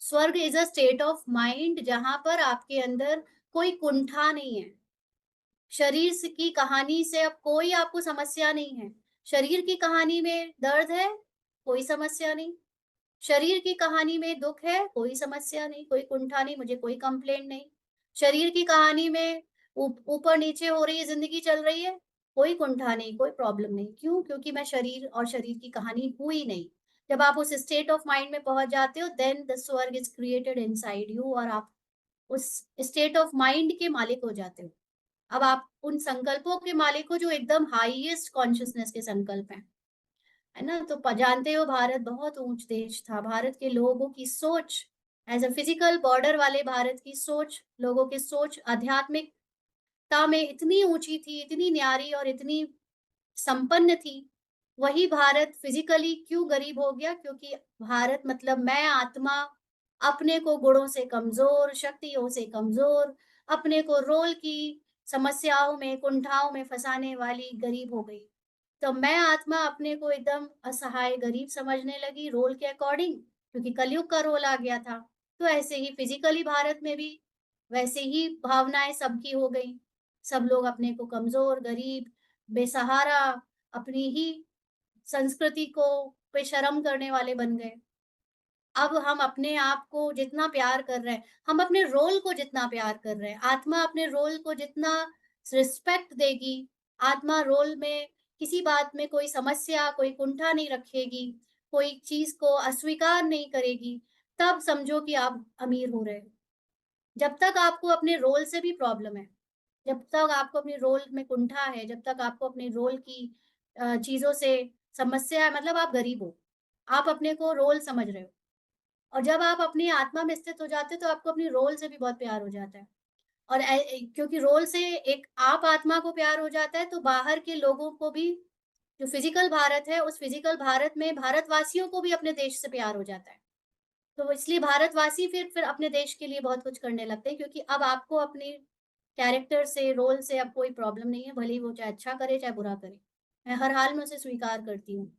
स्वर्ग is a state of mind जहां पर आपके अंदर कोई कुंठा नहीं है। शरीर की कहानी से अब कोई आपको समस्या नहीं है। शरीर की कहानी में दर्द है, कोई समस्या नहीं। शरीर की कहानी में दुख है, कोई समस्या नहीं, कोई कुंठा नहीं, मुझे कोई कंप्लेंट नहीं। शरीर की कहानी में ऊपर नीचे हो रही है, जिंदगी चल रही है, कोई कुंठा नहीं, कोई प्रॉब्लम नहीं। क्यों? क्योंकि मैं शरीर और शरीर की कहानी हूं ही नहीं। जब आप उस स्टेट ऑफ माइंड में पहुंच जाते हो, देन द स्वर्ग इज क्रिएटेड इनसाइड यू, और आप उस स्टेट ऑफ माइंड के मालिक हो जाते हो। अब आप उन संकल्पों के मालिक हो जो एकदम हाईएस्ट कॉन्शियसनेस के संकल्प हैं, है ना? तो जानते हो, भारत बहुत ऊंच देश था। भारत के लोगों की सोच, एज अ फिजिकल बॉर्डर वाले भारत की सोच, लोगों की सोच आध्यात्मिकता में इतनी ऊंची थी, इतनी न्यारी और इतनी संपन्न थी। वही भारत फिजिकली क्यों गरीब हो गया? क्योंकि भारत मतलब मैं आत्मा अपने को गुणों से कमजोर, शक्तियों से कमजोर, अपने को रोल की समस्याओं में, कुंठाओं में फंसाने वाली गरीब हो गई। तो मैं आत्मा अपने को एकदम असहाय गरीब समझने लगी रोल के अकॉर्डिंग, क्योंकि कलयुग का रोल आ गया था। तो ऐसे ही फिजिकली भारत में भी वैसे ही भावनाएं सबकी हो गई। सब लोग अपने को कमजोर, गरीब, बेसहारा, अपनी ही संस्कृति को पे शर्म करने वाले बन गए। अब हम अपने आप को जितना प्यार कर रहे हैं, हम अपने रोल को जितना प्यार कर रहे हैं, आत्मा अपने रोल को जितना रिस्पेक्ट देगी, आत्मा रोल में किसी बात में कोई समस्या, कोई कुंठा नहीं रखेगी, कोई चीज को अस्वीकार नहीं करेगी, तब समझो कि आप अमीर हो रहे हो। जब तक आपको अपने रोल से भी प्रॉब्लम है, जब तक आपको अपने रोल में कुंठा है, जब तक आपको अपने रोल की चीजों से समस्या है, मतलब आप गरीब हो, आप अपने को रोल समझ रहे हो। और जब आप अपनी आत्मा में स्थित हो जाते हो, तो आपको अपनी रोल से भी बहुत प्यार हो जाता है। और क्योंकि रोल से एक आप आत्मा को प्यार हो जाता है, तो बाहर के लोगों को भी, जो फिजिकल भारत है, उस फिजिकल भारत में भारतवासियों को भी अपने देश से प्यार हो जाता है। तो इसलिए भारतवासी फिर अपने देश के लिए बहुत कुछ करने लगते हैं, क्योंकि अब आपको अपने कैरेक्टर से, रोल से अब कोई प्रॉब्लम नहीं है, भले ही वो चाहे अच्छा करे, चाहे बुरा करे। मैं हर हाल में उसे स्वीकार करती हूँ।